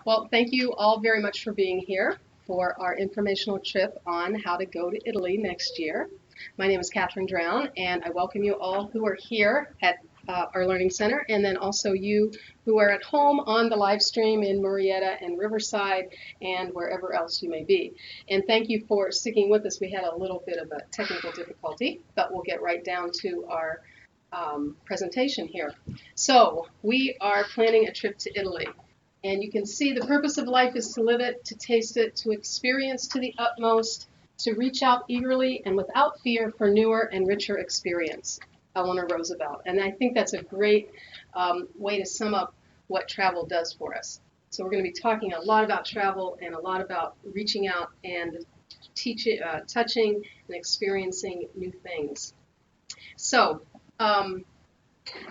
Well, thank you all very much for being here for our informational trip on how to go to Italy next year. My name is Catherine Drown, and I welcome you all who are here at our Learning Center, and then also you who are at home on the live stream in Murrieta and Riverside and wherever else you may be. And thank you for sticking with us. We had a little bit of a technical difficulty, but we'll get right down to our presentation here. So we are planning a trip to Italy. And you can see the purpose of life is to live it, to taste it, to experience to the utmost, to reach out eagerly and without fear for newer and richer experience. Eleanor Roosevelt. And I think that's a great way to sum up what travel does for us. So we're going to be talking a lot about travel and a lot about reaching out and touching and experiencing new things. So,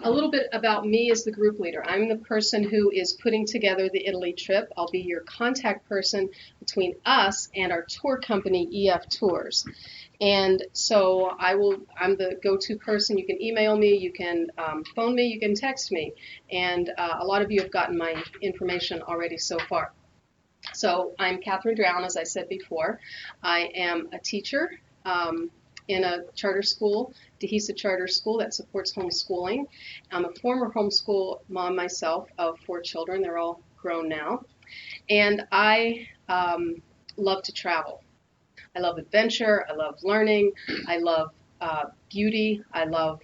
a little bit about me as the group leader. I'm the person who is putting together the Italy trip. I'll be your contact person between us and our tour company, EF Tours. And so I'm the go-to person. You can email me, you can phone me, you can text me. And a lot of you have gotten my information already so far. So I'm Catherine Drown, as I said before. I am a teacher in a charter school, Dehesa Charter School, that supports homeschooling. I'm a former homeschool mom myself of 4 children. They're all grown now. And I love to travel. I love adventure. I love learning. I love beauty. I love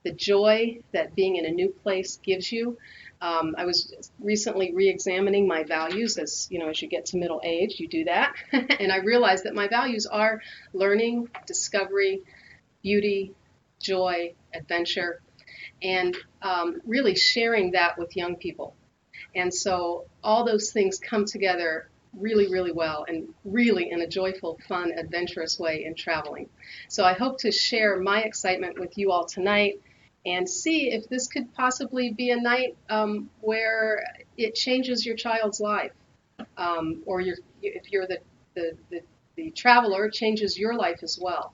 the joy that being in a new place gives you. I was recently re-examining my values. As you know, as you get to middle age, you do that. And I realized that my values are learning, discovery, beauty, joy, adventure, and really sharing that with young people. And so all those things come together really, really well and really in a joyful, fun, adventurous way in traveling. So I hope to share my excitement with you all tonight and see if this could possibly be a night where it changes your child's life, or if you're the traveler, it changes your life as well,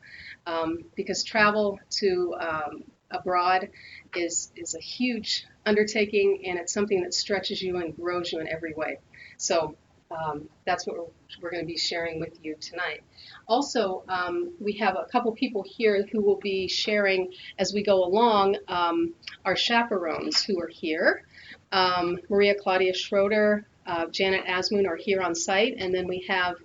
because travel to abroad is a huge undertaking, and it's something that stretches you and grows you in every way. So that's what we're going to be sharing with you tonight. Also, we have a couple people here who will be sharing as we go along, our chaperones who are here. Maria Claudia Schroeder, Janet Asmoon are here on site, and then we have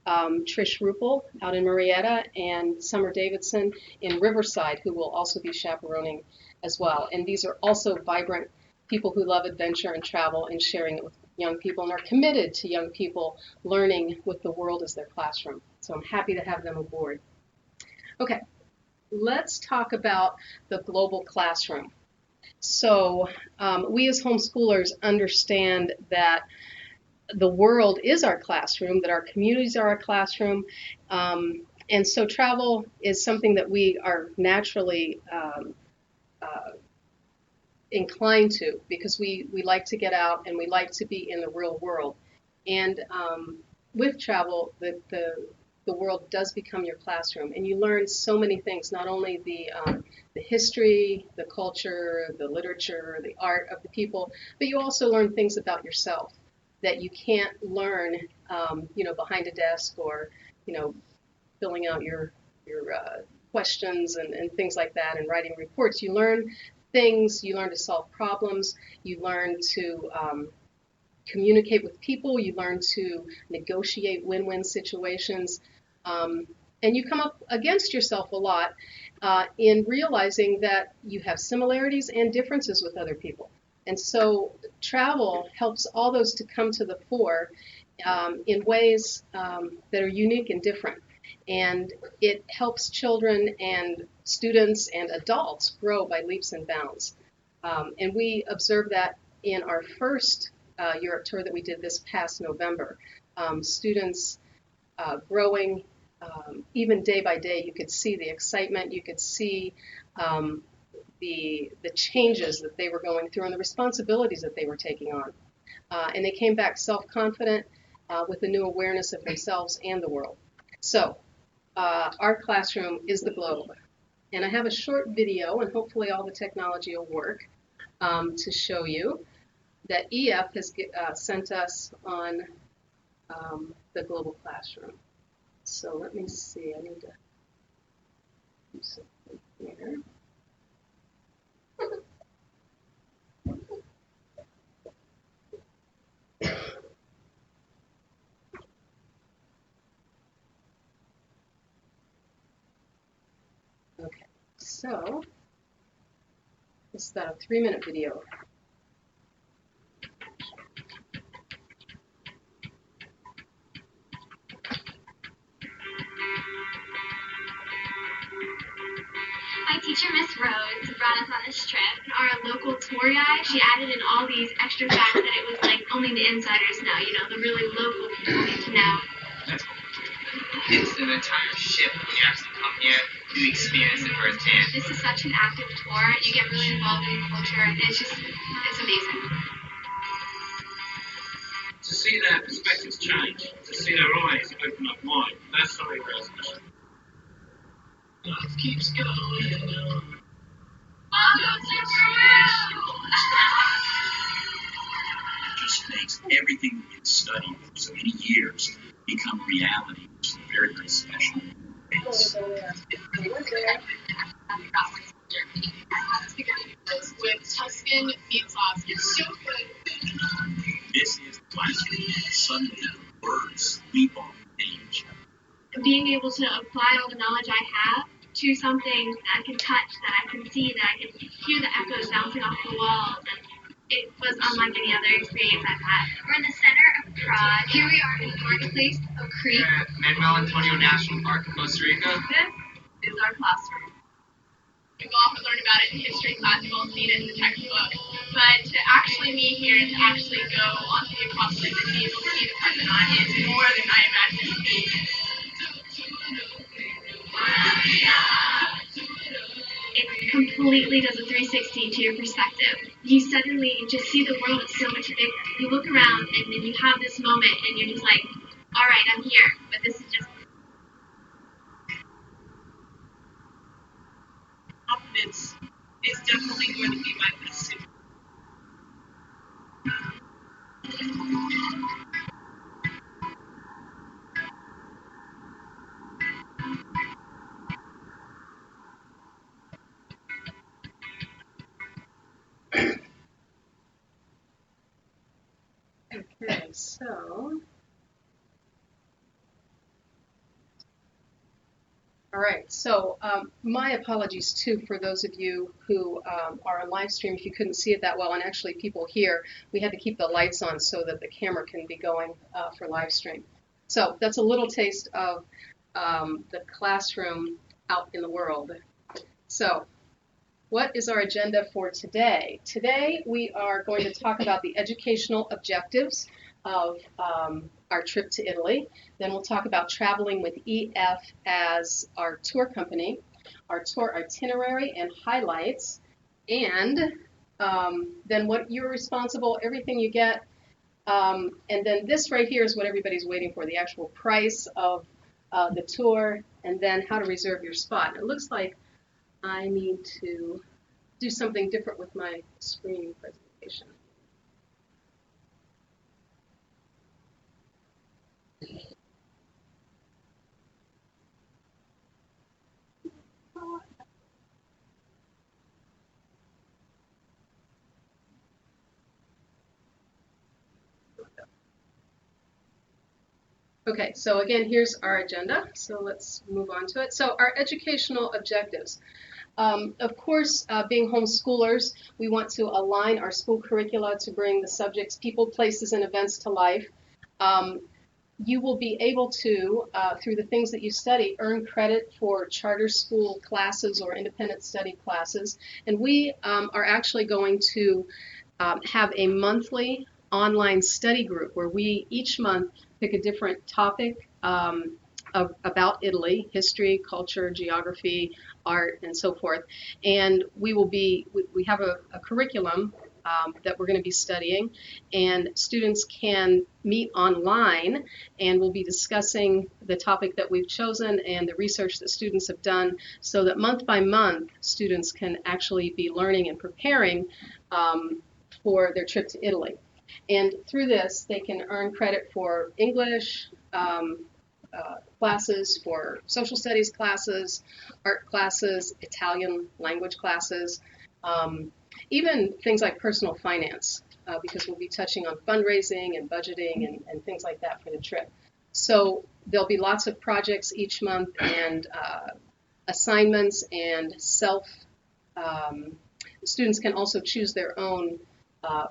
Trish Ruppel out in Murrieta and Summer Davidson in Riverside, who will also be chaperoning as well. And these are also vibrant people who love adventure and travel and sharing it with young people and are committed to young people learning with the world as their classroom. So I'm happy to have them aboard. Okay, let's talk about the global classroom. So we as homeschoolers understand that the world is our classroom, that our communities are our classroom, and so travel is something that we are naturally inclined to, because we like to get out and we like to be in the real world. And with travel, the world does become your classroom, and you learn so many things, not only the history, the culture, the literature, the art of the people, but you also learn things about yourself that you can't learn, behind a desk or, filling out your questions and things like that and writing reports. You learn things, you learn to solve problems, you learn to communicate with people, you learn to negotiate win-win situations, and you come up against yourself a lot in realizing that you have similarities and differences with other people. And so travel helps all those to come to the fore in ways that are unique and different. And it helps children and students and adults grow by leaps and bounds. And we observed that in our first Europe tour that we did this past November. Students growing even day by day. You could see the excitement, you could see the changes that they were going through and the responsibilities that they were taking on. And they came back self-confident with a new awareness of themselves and the world. So our classroom is the globe. And I have a short video, and hopefully all the technology will work to show you. that EF has sent us on the global classroom. So let me see, I need to do something here. Okay, so this is about a 3-minute video. My teacher, Miss Rhodes, brought us on this trip. Our local tour guide, she added in all these extra facts that it was like only the insiders know, you know, the really local people need to know. That's cool. It's an entire ship. When you actually come here, you experience it firsthand. This is such an active tour. You get really involved in culture, and it's amazing. To see their perspectives change, to see their eyes open up wide, that's something very special. Life keeps going on. It just makes everything we've been studying for so many years become reality, which is very, very special. With Tuscan meat sauce. It's so good. This is the classroom. Suddenly, words leap off the page. Being able to apply all the knowledge I have to something that I can touch, that I can see, that I can hear the echoes bouncing off the walls, and it was unlike any other experience I've had. We're in the center of Prague. Here we are in the marketplace of Crete. We're at Manuel Antonio National Park in Costa Rica. This is our classroom. We've often learned about it in history class, we've all seen it in the textbook, but to actually be here and to actually go onto the Acropolis and be able to see the Parthenon is more than I imagined it would be. It completely does a 360 to your perspective. You suddenly just see the world so much bigger. You look around and then you have this moment and you're just like, all right, I'm here, but this is just... Confidence is definitely going to be my best suit. Okay, so, all right, so my apologies too for those of you who are on live stream if you couldn't see it that well, and actually people here, we had to keep the lights on so that the camera can be going for live stream. So that's a little taste of the classroom out in the world. So what is our agenda for today? Today we are going to talk about the educational objectives of our trip to Italy. Then we'll talk about traveling with EF as our tour company, our tour itinerary and highlights, and then what you're responsible, everything you get. And then this right here is what everybody's waiting for, the actual price of the tour, and then how to reserve your spot. It looks like I need to do something different with my screen presentation. Okay, so again, here's our agenda. So let's move on to it. So our educational objectives. Of course, being homeschoolers, we want to align our school curricula to bring the subjects, people, places, and events to life. You will be able to, through the things that you study, earn credit for charter school classes or independent study classes. And we are actually going to have a monthly online study group where we each month pick a different topic about Italy, history, culture, geography, art, and so forth. And we have a curriculum that we're going to be studying, and students can meet online, and we'll be discussing the topic that we've chosen and the research that students have done, so that month by month students can actually be learning and preparing for their trip to Italy. And through this, they can earn credit for English classes, for social studies classes, art classes, Italian language classes, even things like personal finance, because we'll be touching on fundraising and budgeting and things like that for the trip. So there'll be lots of projects each month and assignments and students can also choose their own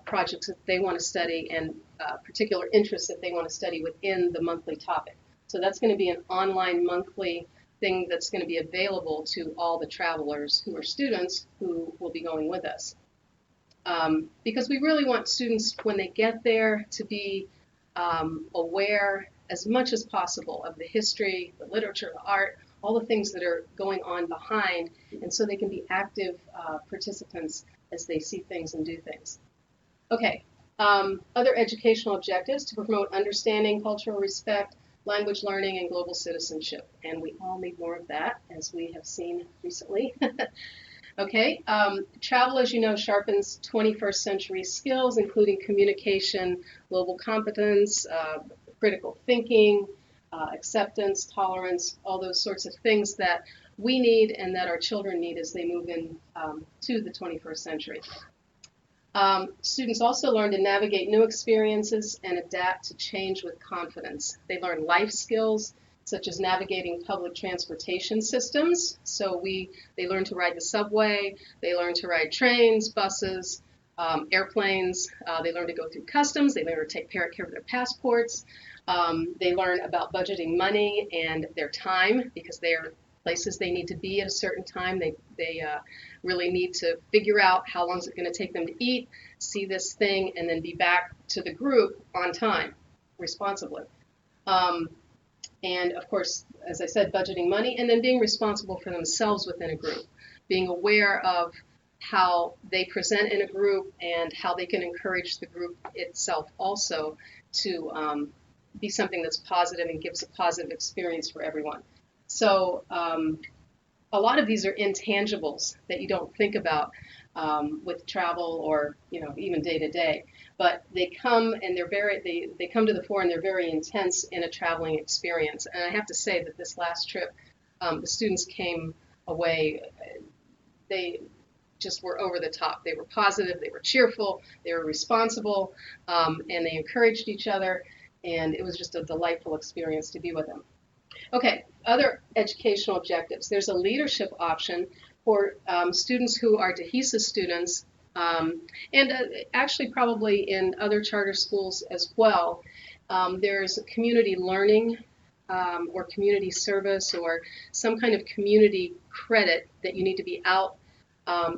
projects that they want to study and particular interests that they want to study within the monthly topic. So that's going to be an online monthly thing that's going to be available to all the travelers who are students who will be going with us. Because we really want students, when they get there, to be aware as much as possible of the history, the literature, the art, all the things that are going on behind, and so they can be active participants as they see things and do things. Okay, other educational objectives: to promote understanding, cultural respect, language learning, and global citizenship. And we all need more of that, as we have seen recently. Okay, travel, as you know, sharpens 21st century skills, including communication, global competence, critical thinking, acceptance, tolerance, all those sorts of things that we need and that our children need as they move in to the 21st century. Students also learn to navigate new experiences and adapt to change with confidence. They learn life skills such as navigating public transportation systems. So they learn to ride the subway, they learn to ride trains, buses, airplanes, they learn to go through customs, they learn to take care of their passports, they learn about budgeting money and their time, because they are places they need to be at a certain time. They really need to figure out how long is it going to take them to eat, see this thing, and then be back to the group on time, responsibly. And of course, as I said, budgeting money, and then being responsible for themselves within a group, being aware of how they present in a group and how they can encourage the group itself also to be something that's positive and gives a positive experience for everyone. So a lot of these are intangibles that you don't think about with travel or even day to day, but they come and they come to the fore and they're very intense in a traveling experience. And I have to say that this last trip, the students came away, they just were over the top. They were positive, they were cheerful, they were responsible, and they encouraged each other, and it was just a delightful experience to be with them. Okay, other educational objectives. There's a leadership option for students who are DeHESA students, and actually probably in other charter schools as well. There's community learning or community service or some kind of community credit that you need to be out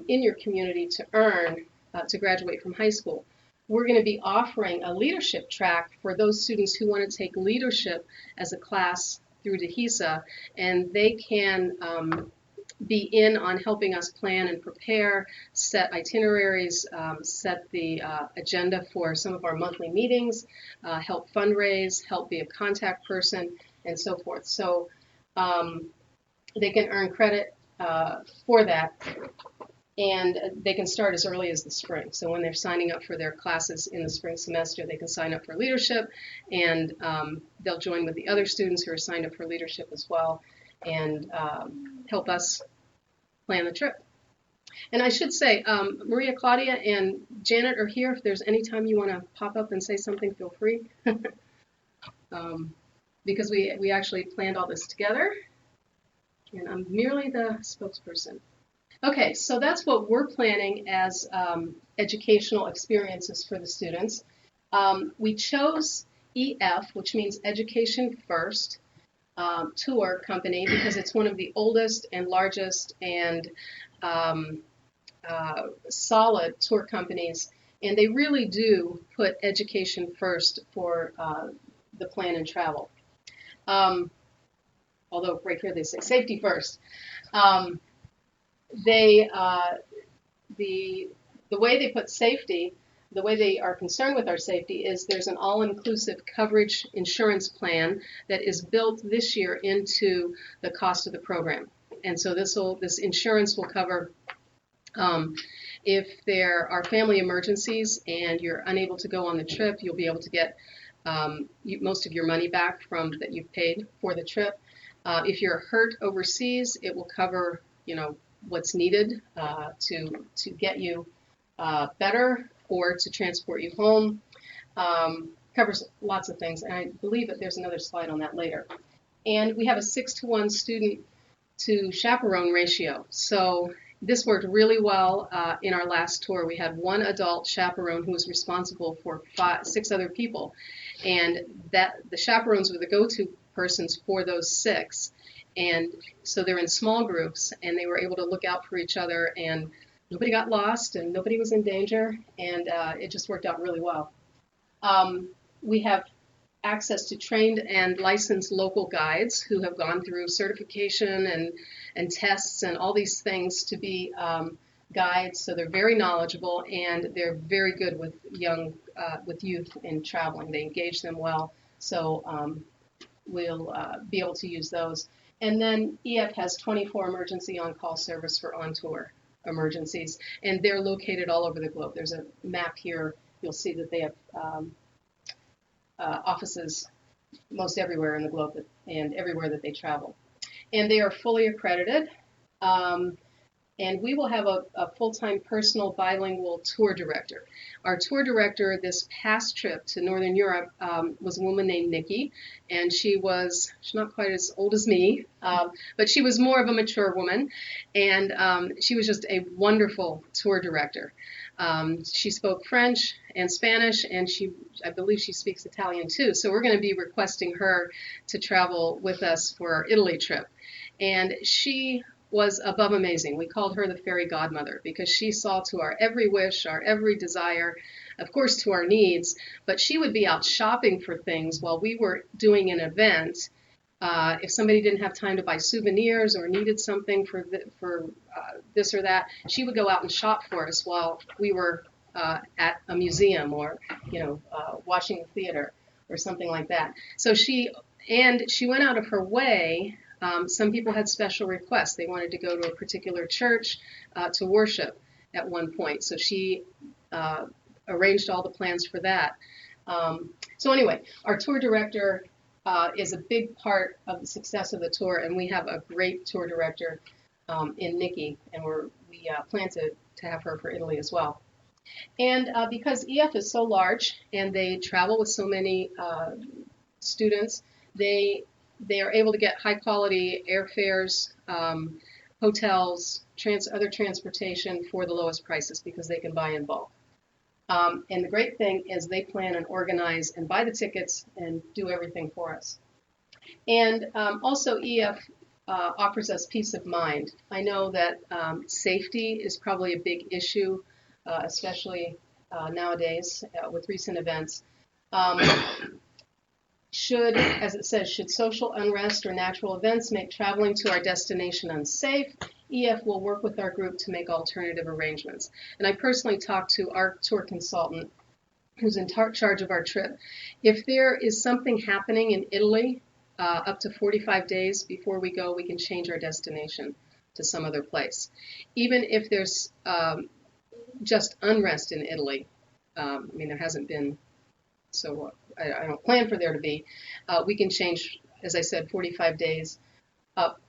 in your community to earn to graduate from high school. We're going to be offering a leadership track for those students who want to take leadership as a class through DeHESA, and they can be in on helping us plan and prepare, set itineraries, set the agenda for some of our monthly meetings, help fundraise, help be a contact person, and so forth. So they can earn credit for that, and they can start as early as the spring. So when they're signing up for their classes in the spring semester, they can sign up for leadership, and they'll join with the other students who are signed up for leadership as well, and help us plan the trip. And I should say, Maria, Claudia, and Janet are here. If there's any time you want to pop up and say something, feel free. Because we actually planned all this together, and I'm merely the spokesperson. Okay, so that's what we're planning as educational experiences for the students. We chose EF, which means Education First Tour Company, because it's one of the oldest and largest and solid tour companies, and they really do put education first for the plan and travel. Although right here they say safety first. The way they put safety, the way they are concerned with our safety is there's an all-inclusive coverage insurance plan that is built this year into the cost of the program. And so this insurance will cover If there are family emergencies and you're unable to go on the trip, you'll be able to get most of your money back from that you've paid for the trip. If you're hurt overseas, it will cover, what's needed to get you better or to transport you home. Covers lots of things, and I believe that there's another slide on that later. And we have a 6-to-1 student to chaperone ratio. So this worked really well in our last tour. We had one adult chaperone who was responsible for 6 other people, and that the chaperones were the go-to persons for those 6. And so they're in small groups, and they were able to look out for each other, and nobody got lost, and nobody was in danger, and it just worked out really well. We have access to trained and licensed local guides who have gone through certification and tests and all these things to be guides. So they're very knowledgeable, and they're very good with youth in traveling. They engage them well, so we'll be able to use those. And then EF has 24 emergency on-call service for on-tour emergencies, and they're located all over the globe. There's a map here. You'll see that they have offices most everywhere in the globe and everywhere that they travel. And they are fully accredited. And we will have a full-time personal bilingual tour director. Our tour director this past trip to Northern Europe was a woman named Nikki, and she's not quite as old as me, but she was more of a mature woman, and she was just a wonderful tour director. She spoke French and Spanish, and I believe she speaks Italian too. So we're going to be requesting her to travel with us for our Italy trip. And she was above amazing. We called her the fairy godmother because she saw to our every wish, our every desire, of course to our needs, but she would be out shopping for things while we were doing an event. If somebody didn't have time to buy souvenirs or needed something for this or that, she would go out and shop for us while we were at a museum or watching a theater or something like that. So she went out of her way. Some people had special requests. They wanted to go to a particular church to worship at one point. So she arranged all the plans for that. So anyway, our tour director is a big part of the success of the tour, and we have a great tour director in Nikki, and we plan to have her for Italy as well. And because EF is so large and they travel with so many students, they are able to get high quality airfares, hotels, other transportation for the lowest prices because they can buy in bulk. And the great thing is they plan and organize and buy the tickets and do everything for us. And also EF offers us peace of mind. I know that safety is probably a big issue, especially nowadays with recent events. As it says, should social unrest or natural events make traveling to our destination unsafe, EF will work with our group to make alternative arrangements. And I personally talked to our tour consultant who's in charge of our trip. If there is something happening in Italy up to 45 days before we go, we can change our destination to some other place. Even if there's just unrest in Italy, I mean, there hasn't been, so I don't plan for there to be, we can change, as I said, 45 days up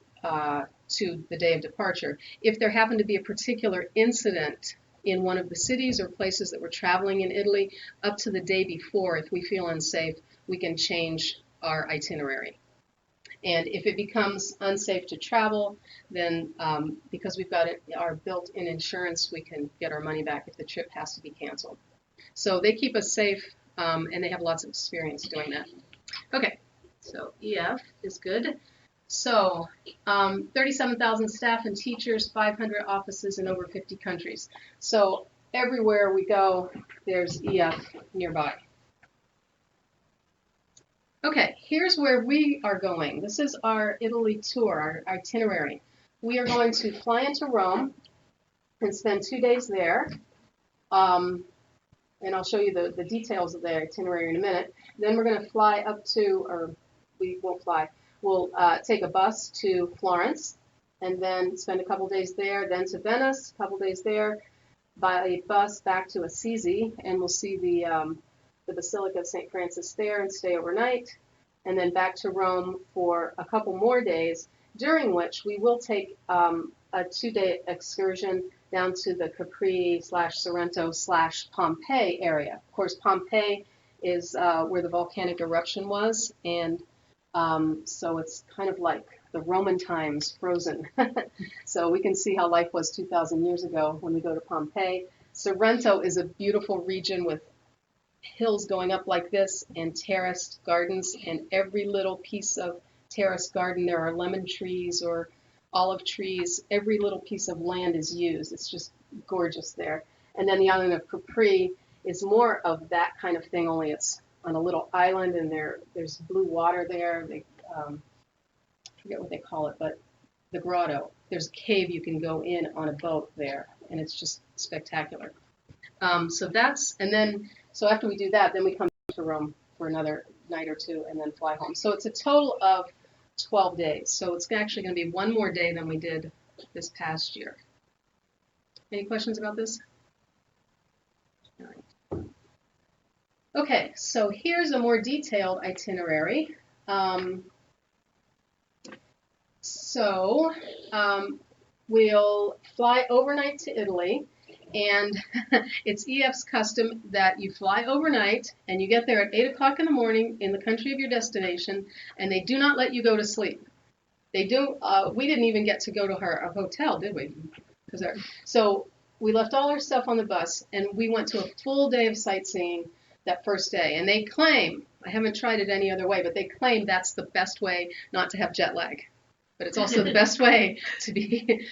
to the day of departure. If there happened to be a particular incident in one of the cities or places that we're traveling in Italy, up to the day before, if we feel unsafe, we can change our itinerary. And if it becomes unsafe to travel, then because we've got our built-in insurance, we can get our money back if the trip has to be canceled. So they keep us safe, and they have lots of experience doing that. Okay, so EF is good. So 37,000 staff and teachers, 500 offices in over 50 countries. So everywhere we go, there's EF nearby. Okay, here's where we are going. This is our Italy tour, our itinerary. We are going to fly into Rome and spend 2 days there. And I'll show you the details of the itinerary in a minute. Then we're going to fly up to, or we won't fly, we'll take a bus to Florence, and then spend a couple days there, then to Venice, a couple days there, by bus back to Assisi, and we'll see the Basilica of St. Francis there and stay overnight, and then back to Rome for a couple more days, during which we will take a 2-day excursion down to the Capri/Sorrento/Pompeii area. Of course, Pompeii is where the volcanic eruption was, and so it's kind of like the Roman times frozen. So we can see how life was 2,000 years ago when we go to Pompeii. Sorrento is a beautiful region with hills going up like this and terraced gardens, and every little piece of terraced garden, there are lemon trees or olive trees. Every little piece of land is used. It's just gorgeous there. And then the island of Capri is more of that kind of thing, only it's on a little island, and there's blue water there. I forget what they call it, but the grotto. There's a cave you can go in on a boat there, and it's just spectacular. So after we do that, then we come to Rome for another night or two, and then fly home. So it's a total of 12 days. So it's actually going to be one more day than we did this past year. Any questions about this? All right. Okay, so here's a more detailed itinerary. We'll fly overnight to Italy, and it's EF's custom that you fly overnight and you get there at 8 o'clock in the morning in the country of your destination, and they do not let you go to sleep. They do. We didn't even get to go to our hotel, did we? So we left all our stuff on the bus, and we went to a full day of sightseeing that first day. And they claim, I haven't tried it any other way, but they claim that's the best way not to have jet lag. But it's also the best way to be,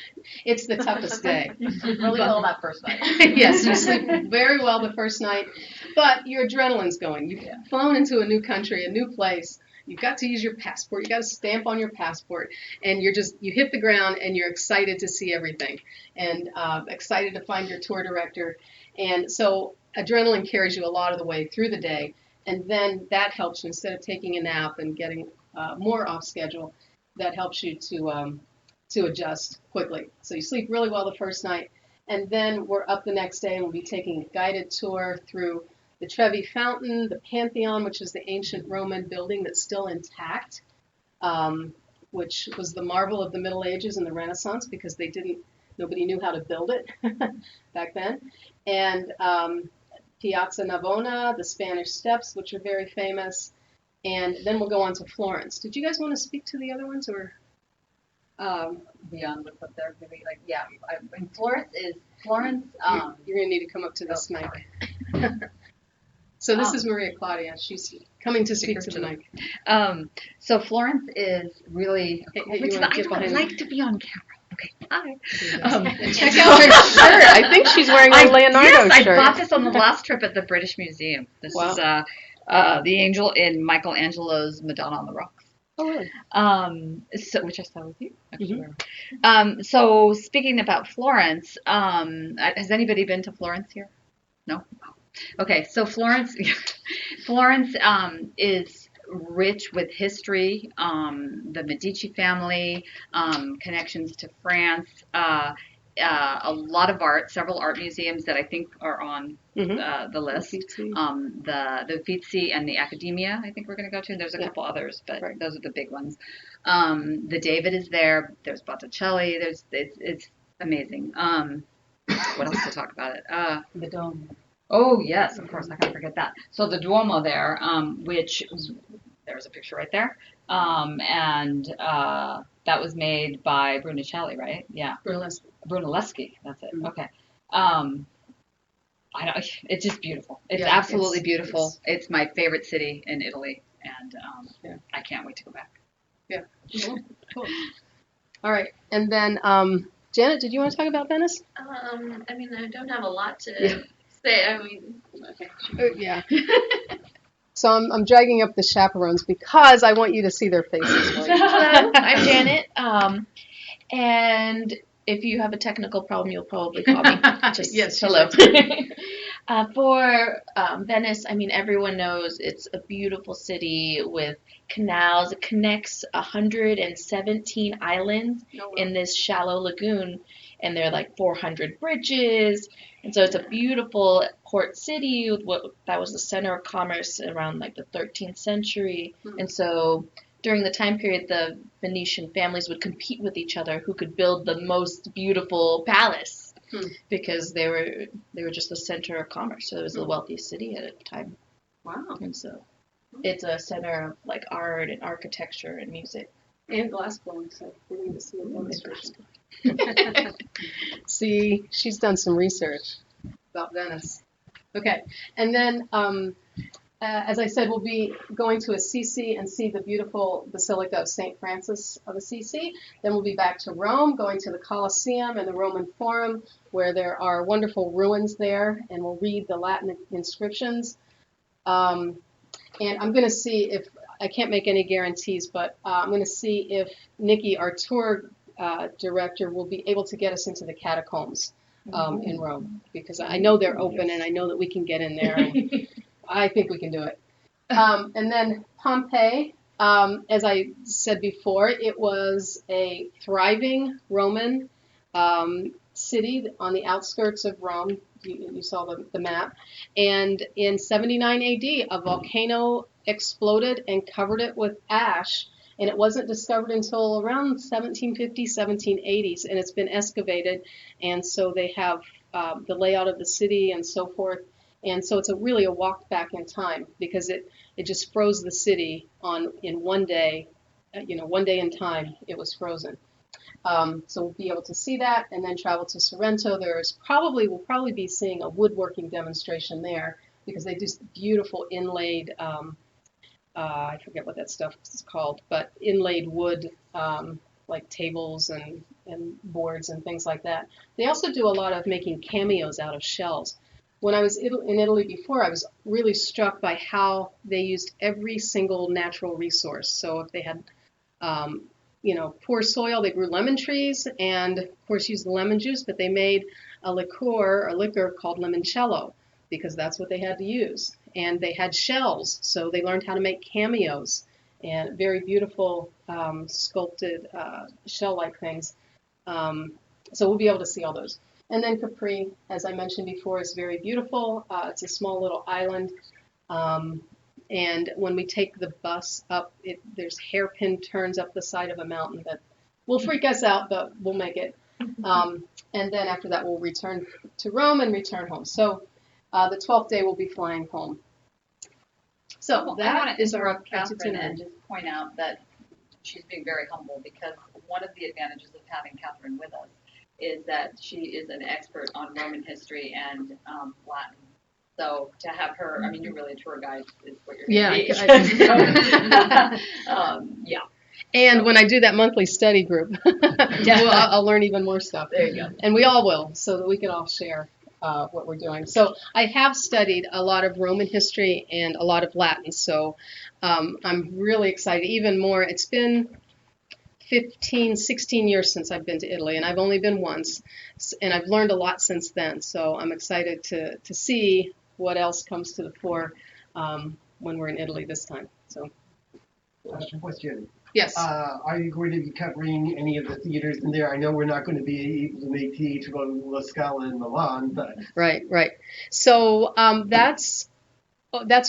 it's the toughest day. You sleep really well that first night. Yes, you sleep very well the first night, but your adrenaline's going. You've flown into a new country, a new place. You've got to use your passport. You got to stamp on your passport, and you hit the ground, and you're excited to see everything, and excited to find your tour director. And so adrenaline carries you a lot of the way through the day, and then that helps you, instead of taking a nap and getting more off schedule, that helps you to adjust quickly. So you sleep really well the first night, and then we're up the next day, and we'll be taking a guided tour through the Trevi Fountain, the Pantheon, which is the ancient Roman building that's still intact, which was the marvel of the Middle Ages and the Renaissance, because nobody knew how to build it back then. And Piazza Navona, the Spanish Steps, which are very famous. And then we'll go on to Florence. Did you guys want to speak to the other ones, or? Beyond what's up there, maybe Florence. You're going to need to come up to this mic. So this is Maria Claudia. She's coming to speak to the mic. So Florence is really. Hey, I like to be on camera. Okay, hi. Check out her shirt. I think she's wearing a Leonardo shirt. I bought this on the last trip at the British Museum. This is the angel in Michelangelo's Madonna on the Rocks. Oh, really? Which I saw with you. So speaking about Florence, has anybody been to Florence here? No? Okay, so Florence is rich with history, the Medici family, connections to France, a lot of art, several art museums that I think are on the list. The Uffizi and the Accademia, I think we're going to go to. There's a couple others, but those are the big ones. The David is there. There's Botticelli. It's amazing. What else to talk about it? The Dome. Oh, yes, of course, I can't forget that. So the Duomo there, there's a picture right there, and that was made by Brunelleschi, right? Yeah. Brunelleschi, that's it. Okay. It's just beautiful. It's absolutely beautiful. It's my favorite city in Italy, and I can't wait to go back. Yeah. Cool. All right, and then Janet, did you want to talk about Venice? I don't have a lot to say. Yeah. So I'm dragging up the chaperones because I want you to see their faces. Hello, I'm Janet. And if you have a technical problem, you'll probably call me. Just yes. hello. For Venice, I mean, everyone knows it's a beautiful city with canals. It connects 117 islands in this shallow lagoon, and there are like 400 bridges. And so it's a beautiful port city that was the center of commerce around like the 13th century. And so during the time period, the Venetian families would compete with each other who could build the most beautiful palace. Because they were just the center of commerce. So it was the wealthiest city at the time. Wow. And so it's a center of like art and architecture and music. And glassblowing, so we're going to see a demonstration. See, she's done some research about Venice. Okay, and then as I said, we'll be going to Assisi and see the beautiful Basilica of St. Francis of Assisi. Then we'll be back to Rome, going to the Colosseum and the Roman Forum, where there are wonderful ruins there, and we'll read the Latin inscriptions. And I'm going to see if, I can't make any guarantees, but I'm going to see if Nikki, our tour director, will be able to get us into the catacombs in Rome, because I know they're open and I know that we can get in there. And I think we can do it. And then Pompeii, as I said before, it was a thriving Roman city on the outskirts of Rome. You saw the map. And in 79 AD, a volcano exploded and covered it with ash. And it wasn't discovered until around 1750s, 1780s. And it's been excavated. And so they have the layout of the city and so forth. And so it's really a walk back in time, because it just froze the city in one day, one day in time it was frozen. So we'll be able to see that and then travel to Sorrento. We'll probably be seeing a woodworking demonstration there, because they do beautiful inlaid, I forget what that stuff is called, but inlaid wood, like tables and boards and things like that. They also do a lot of making cameos out of shells. When I was in Italy before, I was really struck by how they used every single natural resource. So if they had, poor soil, they grew lemon trees and, of course, used the lemon juice, but they made a liquor called limoncello, because that's what they had to use. And they had shells, so they learned how to make cameos and very beautiful sculpted shell-like things. So we'll be able to see all those. And then Capri, as I mentioned before, is very beautiful. It's a small little island. And when we take the bus up, there's hairpin turns up the side of a mountain that will freak us out, but we'll make it. And then after that, we'll return to Rome and return home. So the 12th day, we'll be flying home. So that is our Catherine and just point out that she's being very humble, because one of the advantages of having Catherine with us is that she is an expert on Roman history and Latin. So to have her, I mean, you're really a tour guide is what you're going to be. Yeah. And when I do that monthly study group, I'll learn even more stuff. There you go. And we all will, so that we can all share what we're doing. So I have studied a lot of Roman history and a lot of Latin, so I'm really excited. Even more, it's been 15, 16 years since I've been to Italy, and I've only been once, and I've learned a lot since then. So I'm excited to see what else comes to the fore when we're in Italy this time. So. Question. Yes. Are you going to be covering any of the theaters in there? I know we're not going to be able to make Teatro La Scala in Milan, but. Right. So that's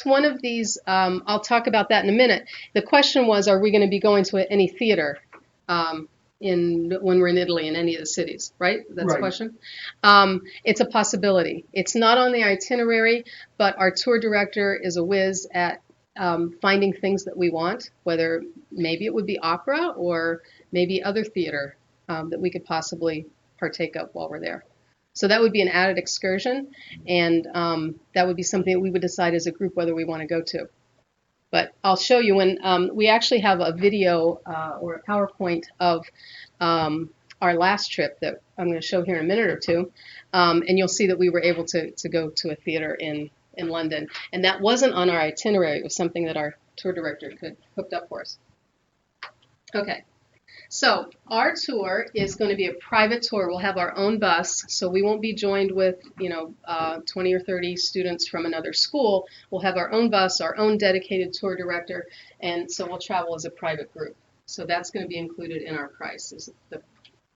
one of these. I'll talk about that in a minute. The question was, are we going to be going to any theater when we're in Italy in any of the cities, right? That's the question. It's a possibility. It's not on the itinerary, but our tour director is a whiz at finding things that we want, whether maybe it would be opera or maybe other theater that we could possibly partake of while we're there. So that would be an added excursion, and that would be something that we would decide as a group whether we want to go to. But I'll show you when we actually have a video or a PowerPoint of our last trip that I'm going to show here in a minute or two, and you'll see that we were able to go to a theater in London, and that wasn't on our itinerary. It was something that our tour director hooked up for us. Okay, So our tour is going to be a private tour. We'll have our own bus, so we won't be joined with 20 or 30 students from another school. We'll have our own bus, our own dedicated tour director, and so we'll travel as a private group. So that's going to be included in our price, is the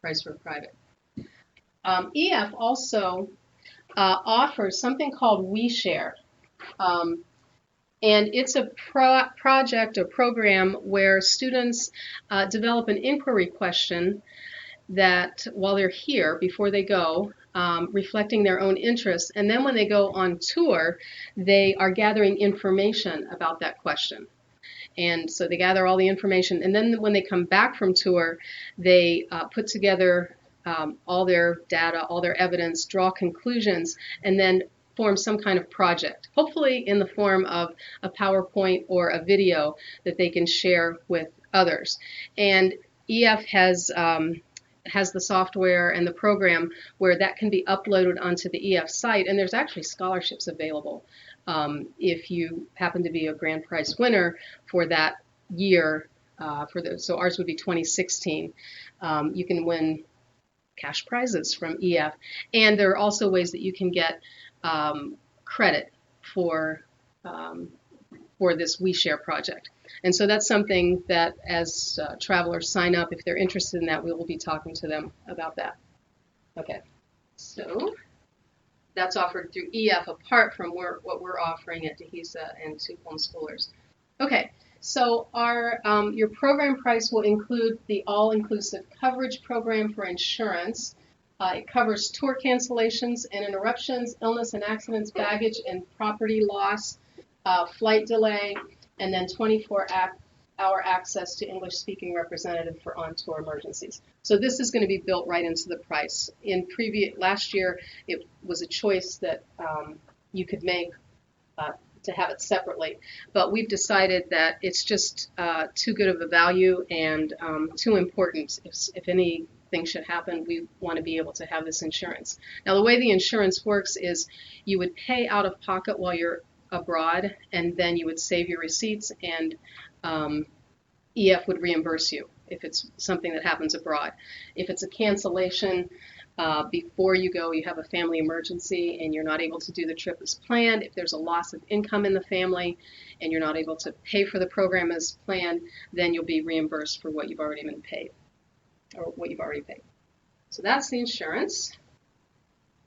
price for private. EF also offers something called WeShare. And it's a project or program where students develop an inquiry question that while they're here, before they go, reflecting their own interests. And then when they go on tour, they are gathering information about that question. And so they gather all the information. And then when they come back from tour, they put together all their data, all their evidence, draw conclusions, and then form some kind of project, hopefully in the form of a PowerPoint or a video that they can share with others. And EF has the software and the program where that can be uploaded onto the EF site, and there's actually scholarships available if you happen to be a grand prize winner for that year. So ours would be 2016. You can win cash prizes from EF, and there are also ways that you can get credit for this WeShare project. And so that's something that as travelers sign up, if they're interested in that, we will be talking to them about that. Okay, so that's offered through EF apart from what we're offering at Dehesa and to homeschoolers. Okay, so your program price will include the all-inclusive coverage program for insurance. It covers tour cancellations and interruptions, illness and accidents, baggage and property loss, flight delay, and then 24-hour access to English-speaking representative for on-tour emergencies. So this is going to be built right into the price. Last year, it was a choice that you could make to have it separately, but we've decided that it's just too good of a value and too important. If anything should happen, we want to be able to have this insurance. Now, the way the insurance works is you would pay out of pocket while you're abroad, and then you would save your receipts, and EF would reimburse you if it's something that happens abroad. If it's a cancellation before you go, you have a family emergency and you're not able to do the trip as planned, if there's a loss of income in the family and you're not able to pay for the program as planned, then you'll be reimbursed for what you've already been paid, or what you've already paid. So that's the insurance.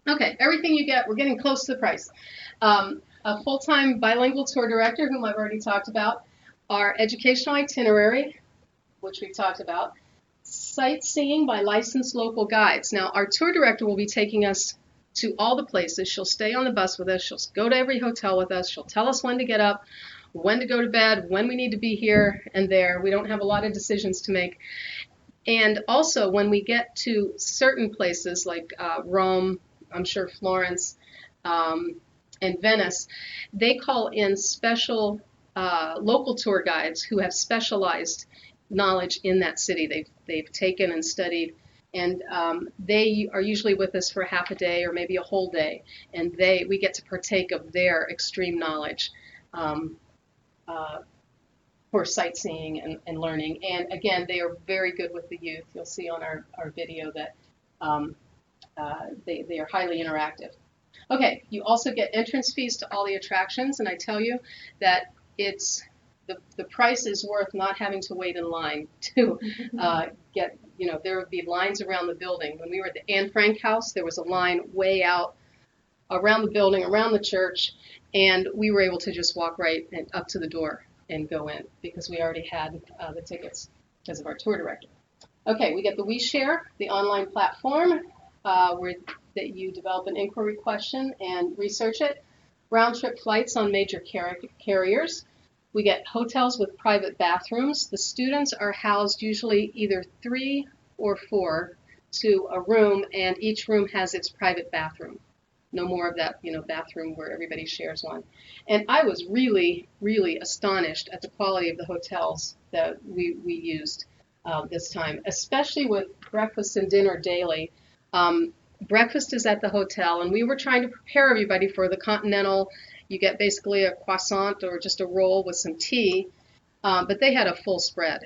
Okay, everything you get, we're getting close to the price. A full-time bilingual tour director, whom I've already talked about, our educational itinerary, which we've talked about, sightseeing by licensed local guides. Now, our tour director will be taking us to all the places. She'll stay on the bus with us. She'll go to every hotel with us. She'll tell us when to get up, when to go to bed, when we need to be here and there. We don't have a lot of decisions to make. And also, when we get to certain places like Rome, I'm sure Florence, and Venice, they call in special local tour guides who have specialized knowledge in that city. They've taken and studied, and they are usually with us for half a day or maybe a whole day, and we get to partake of their extreme knowledge for sightseeing and learning. And again, they are very good with the youth. You'll see on our video that they are highly interactive. Okay, you also get entrance fees to all the attractions, and I tell you that it's the price is worth not having to wait in line to get, there would be lines around the building. When we were at the Anne Frank House, there was a line way out around the building, around the church, and we were able to just walk right up to the door and go in because we already had the tickets because of our tour director. Okay, we get the WeShare, the online platform that you develop an inquiry question and research it. Round-trip flights on major carriers. We get hotels with private bathrooms. The students are housed usually either 3 or 4 to a room, and each room has its private bathroom. No more of that, bathroom where everybody shares one. And I was really, really astonished at the quality of the hotels that we used this time, especially with breakfast and dinner daily. Breakfast is at the hotel, and we were trying to prepare everybody for the continental. You get basically a croissant or just a roll with some tea, but they had a full spread.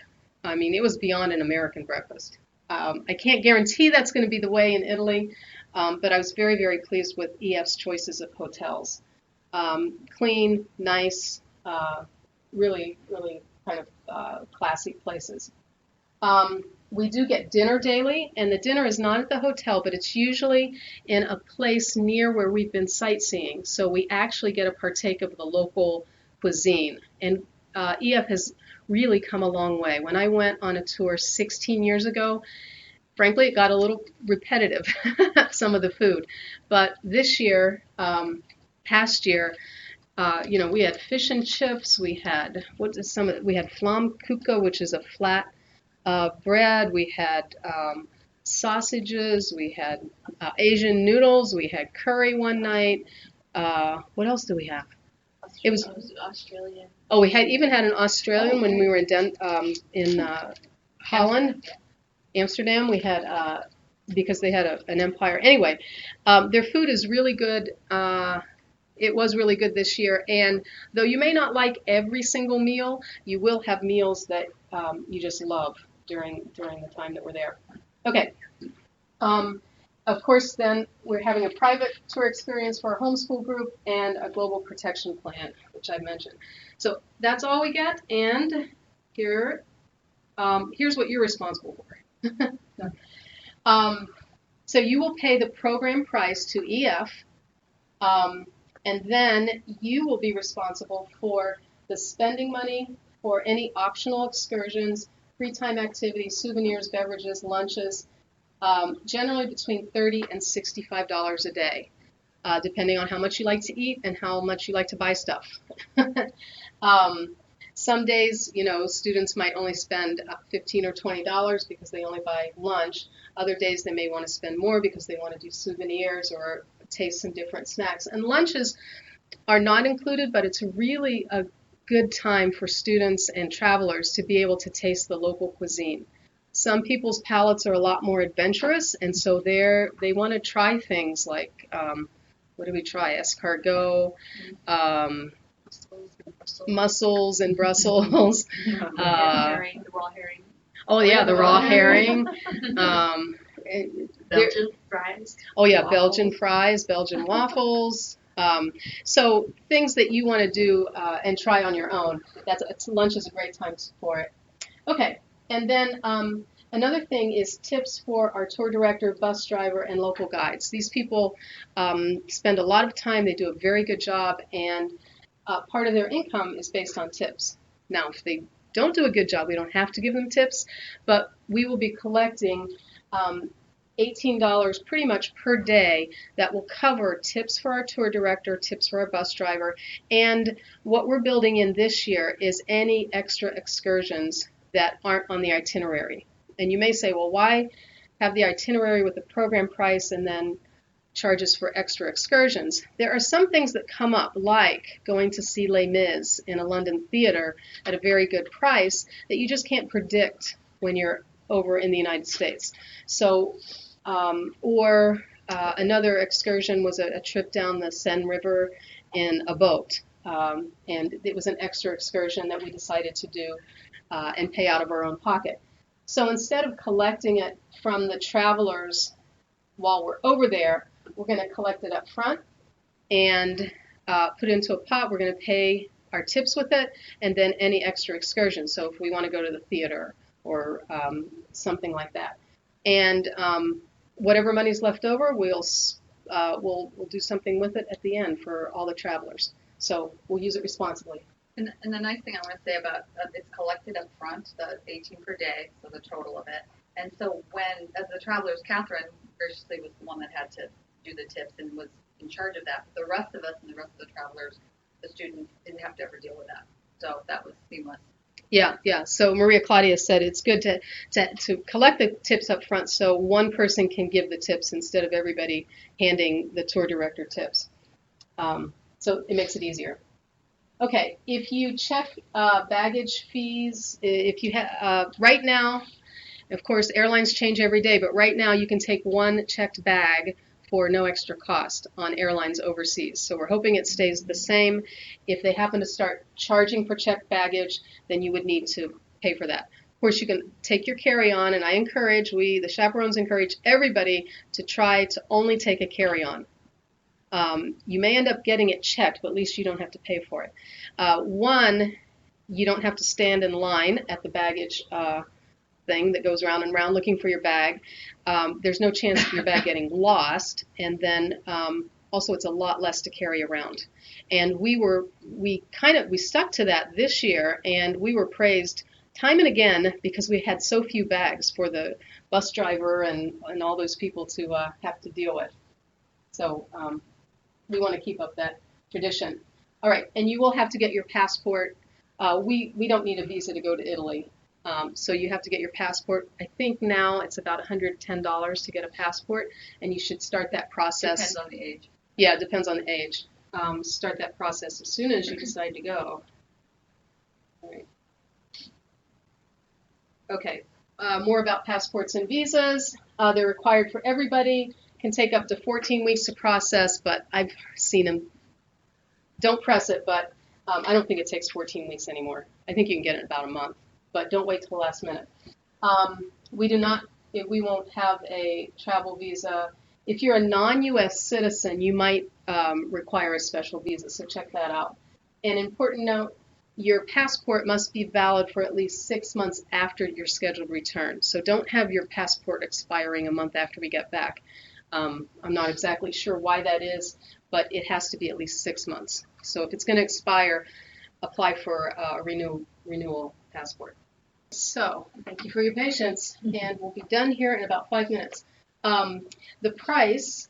I mean, it was beyond an American breakfast. I can't guarantee that's going to be the way in Italy, but I was very, very pleased with EF's choices of hotels. Clean, nice, really, really kind of classy places. We do get dinner daily, and the dinner is not at the hotel, but it's usually in a place near where we've been sightseeing. So we actually get to partake of the local cuisine. And EF has really come a long way. When I went on a tour 16 years ago, frankly, it got a little repetitive, some of the food. But this year, past year, we had fish and chips. We had we had flam kupka, which is a flat bread. We had sausages. We had Asian noodles. We had curry one night. What else do we have? It was Australian. Oh, we even had an Australian when we were in Holland, Amsterdam. We had because they had an empire. Anyway, their food is really good. It was really good this year, and though you may not like every single meal, you will have meals that you just love during the time that we're there. Okay. Of course, then we're having a private tour experience for our homeschool group and a global protection plan, which I mentioned. So that's all we get, and here's what you're responsible for. So you will pay the program price to EF, and then you will be responsible for the spending money for any optional excursions, free time activities, souvenirs, beverages, lunches, generally between $30 and $65 a day, depending on how much you like to eat and how much you like to buy stuff. Some days, students might only spend $15 or $20 because they only buy lunch. Other days they may want to spend more because they want to do souvenirs or taste some different snacks. And lunches are not included, but it's really a good time for students and travelers to be able to taste the local cuisine. Some people's palates are a lot more adventurous, and so they want to try things like, what do we try? Escargot, mussels and Brussels. Herring, the raw herring. Oh yeah, the raw herring. Belgian fries. Oh yeah, waffles. Belgian fries, Belgian waffles. So things that you want to do and try on your own. Lunch is a great time for it. Okay, and then another thing is tips for our tour director, bus driver, and local guides. These people spend a lot of time. They do a very good job, and part of their income is based on tips. Now, if they don't do a good job, we don't have to give them tips, but we will be collecting $18 pretty much per day that will cover tips for our tour director, tips for our bus driver, and what we're building in this year is any extra excursions that aren't on the itinerary. And you may say, well, why have the itinerary with the program price and then charges for extra excursions? There are some things that come up, like going to see Les Mis in a London theater at a very good price that you just can't predict when you're over in the United States. So, another excursion was a trip down the Seine River in a boat. And it was an extra excursion that we decided to do and pay out of our own pocket. So instead of collecting it from the travelers while we're over there, we're going to collect it up front and put it into a pot. We're going to pay our tips with it and then any extra excursions. So if we want to go to the theater or something like that. And whatever money's left over, we'll do something with it at the end for all the travelers. So we'll use it responsibly. And the nice thing I want to say about it's collected up front, the 18 per day, so the total of it. And so as the travelers, Catherine graciously was the one that had to do the tips and was in charge of that. But the rest of us and the rest of the travelers, the students, didn't have to ever deal with that. So that was seamless. Yeah. So Maria Claudia said it's good to collect the tips up front so one person can give the tips instead of everybody handing the tour director tips. So it makes it easier. Okay, if you check baggage fees, if you have right now, of course, airlines change every day, but right now you can take one checked bag for no extra cost on airlines overseas. So we're hoping it stays the same. If they happen to start charging for checked baggage, then you would need to pay for that. Of course, you can take your carry-on, and the chaperones encourage everybody to try to only take a carry-on. You may end up getting it checked, but at least you don't have to pay for it. One, you don't have to stand in line at the baggage thing that goes round and round looking for your bag. There's no chance of your bag getting lost, and then also it's a lot less to carry around. And we stuck to that this year, and we were praised time and again because we had so few bags for the bus driver and all those people to have to deal with. So we want to keep up that tradition. All right, and you will have to get your passport. We don't need a visa to go to Italy. So you have to get your passport. I think now it's about $110 to get a passport, and you should start that process. Depends on the age. Yeah, it depends on the age. Start that process as soon as you decide to go. All right. Okay, more about passports and visas. They're required for everybody. Can take up to 14 weeks to process, but I've seen them. Don't press it, but I don't think it takes 14 weeks anymore. I think you can get it in about a month, but don't wait till the last minute. We won't have a travel visa. If you're a non-U.S. citizen, you might require a special visa, so check that out. An important note, your passport must be valid for at least 6 months after your scheduled return. So don't have your passport expiring a month after we get back. I'm not exactly sure why that is, but it has to be at least 6 months. So if it's going to expire, apply for a renewal passport. So thank you for your patience, and we'll be done here in about 5 minutes. The price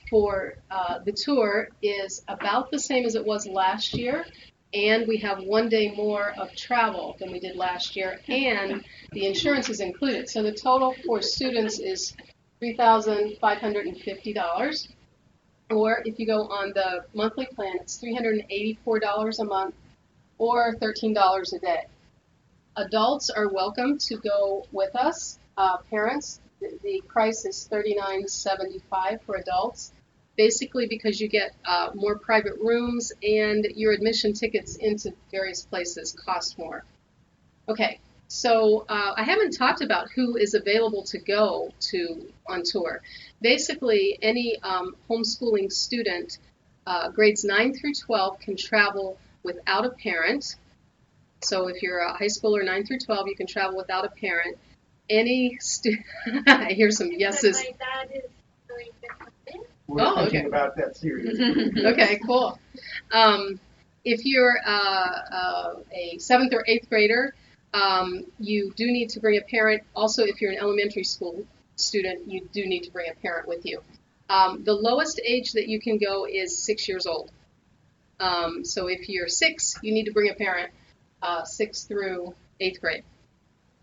for the tour is about the same as it was last year, and we have 1 day more of travel than we did last year, and the insurance is included. So the total for students is $3,550, or if you go on the monthly plan, it's $384 a month or $13 a day. Adults are welcome to go with us. Parents, the price is $39.75 for adults, basically because you get more private rooms and your admission tickets into various places cost more. Okay, so I haven't talked about who is available to go on tour. Basically, any homeschooling student, grades 9 through 12, can travel without a parent. So if you're a high schooler 9 through 12, you can travel without a parent. Any student, I hear some yeses. My dad is going to come in. We're thinking about that seriously. Okay, cool. If you're a 7th or 8th grader, you do need to bring a parent. Also, if you're an elementary school student, you do need to bring a parent with you. The lowest age that you can go is 6 years old. So if you're 6, you need to bring a parent, 6th through 8th grade.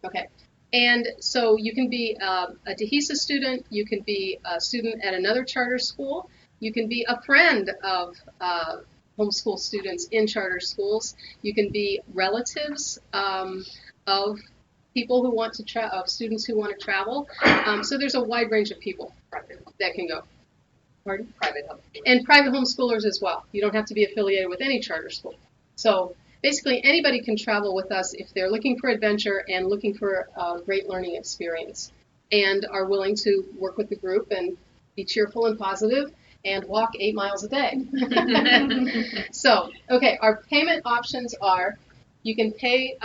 Okay. And so you can be a DeHesa student, you can be a student at another charter school, you can be a friend of homeschool students in charter schools, you can be relatives of people who want to of students who want to travel. So there's a wide range of people that can go. Pardon? And private homeschoolers as well. You don't have to be affiliated with any charter school. So basically, anybody can travel with us if they're looking for adventure and looking for a great learning experience and are willing to work with the group and be cheerful and positive and walk 8 miles a day. So, okay, our payment options are you can pay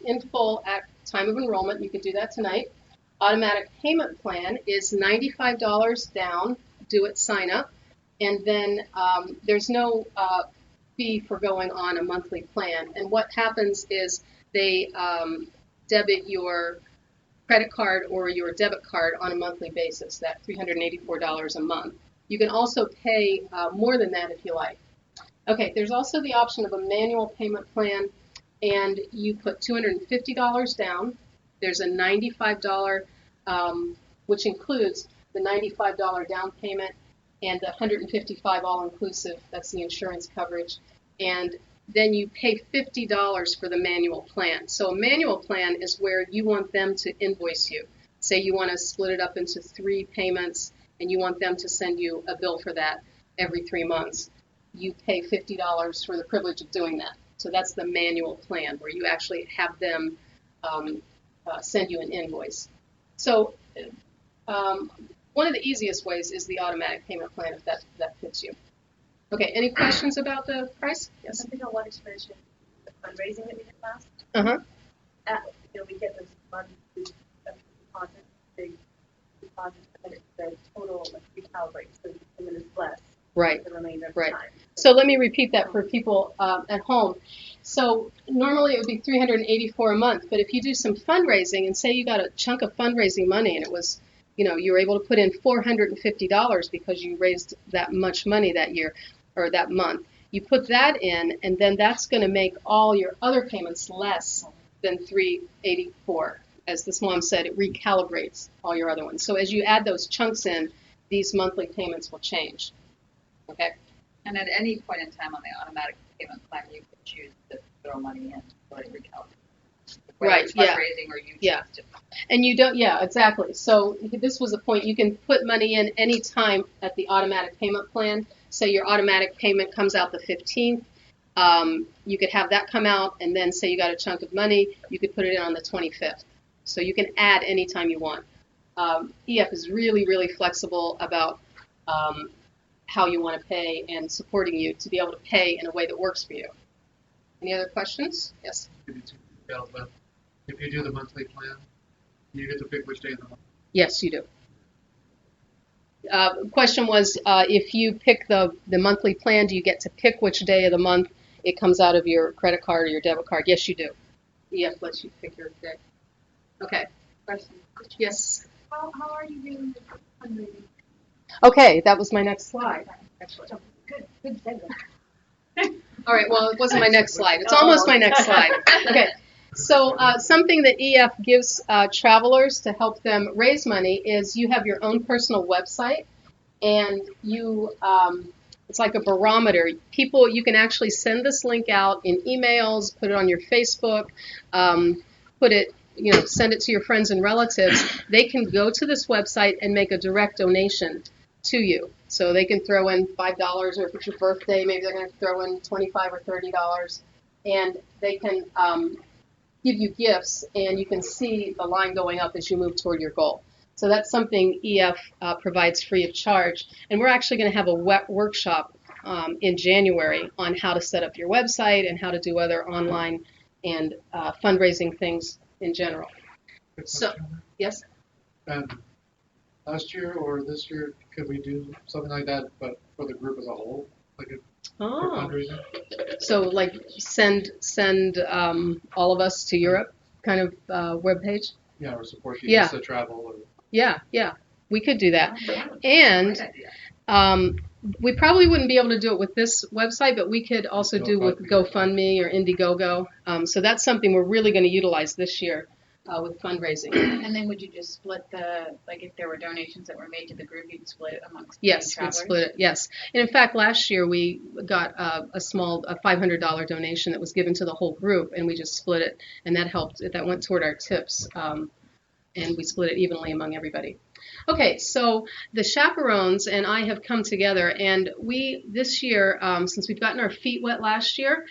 in full at time of enrollment. You can do that tonight. Automatic payment plan is $95 down, do it, sign up. And then there's no fee for going on a monthly plan. And what happens is they debit your credit card or your debit card on a monthly basis, that $384 a month. You can also pay more than that if you like. Okay, there's also the option of a manual payment plan, and you put $250 down. There's a $95, which includes the $95 down payment and the $155 all-inclusive. That's the insurance coverage. And then you pay $50 for the manual plan. So a manual plan is where you want them to invoice you. Say you want to split it up into 3 payments and you want them to send you a bill for that every 3 months. You pay $50 for the privilege of doing that. So that's the manual plan, where you actually have them send you an invoice. So one of the easiest ways is the automatic payment plan if that fits you. Okay, any questions about the price? Yes. Something I wanted to mention, the fundraising that we did last. Uh-huh. We get those monthly deposits, big deposits, and the total recalibrates, so the limit is less. Right. The remainder of Right. the time. So let me repeat that for people at home. So normally it would be $384 a month, but if you do some fundraising and say you got a chunk of fundraising money and it was, you were able to put in $450 because you raised that much money that year or that month, you put that in, and then that's going to make all your other payments less than $384. As this mom said, it recalibrates all your other ones. So as you add those chunks in, these monthly payments will change. Okay. And at any point in time on the automatic payment plan, you could choose to throw money in to recalibrate. Whether Right, it's yeah. fundraising or you choose Yeah. to. And you don't, yeah, exactly. So this was the point. You can put money in any time at the automatic payment plan. Say your automatic payment comes out the 15th. You could have that come out, and then say you got a chunk of money, you could put it in on the 25th. So you can add anytime you want. EF is really, really flexible about how you want to pay and supporting you to be able to pay in a way that works for you. Any other questions? Yes. Give you too detailed, but if you do the monthly plan, you get to pick which day of the month. Yes, you do. Question was, if you pick the monthly plan, do you get to pick which day of the month it comes out of your credit card or your debit card? Yes, you do. EF lets you pick your day. Okay. Question. Yes. How are you doing the fundraising? Okay, that was my next slide. Good segue. All right, well, it wasn't my next slide. It's almost my next slide. Okay, so something that EF gives travelers to help them raise money is you have your own personal website, and you it's like a barometer. People, you can actually send this link out in emails, put it on your Facebook, put it, send it to your friends and relatives. They can go to this website and make a direct donation to you. So they can throw in $5, or if it's your birthday, maybe they're going to throw in $25 or $30, and they can give you gifts, and you can see the line going up as you move toward your goal. So that's something EF provides free of charge, and we're actually going to have a workshop in January on how to set up your website and how to do other online and fundraising things in general. Quick So, question. yes? Last year or this year, could we do something like that, but for the group as a whole, like for Oh, fundraising? so like send all of us to Europe kind of webpage? Yeah, or support the Yeah. visa travel. Or, Yeah, we could do that. And we probably wouldn't be able to do it with this website, but we could also do with GoFundMe or Indiegogo. So that's something we're really going to utilize this year with fundraising. And then would you just split if there were donations that were made to the group, you'd split it amongst Yes, the we'd travelers? split it, yes. And in fact, last year we got a $500 donation that was given to the whole group, and we just split it, and that helped. That went toward our tips, and we split it evenly among everybody. Okay, so the chaperones and I have come together, and we, this year, since we've gotten our feet wet last year,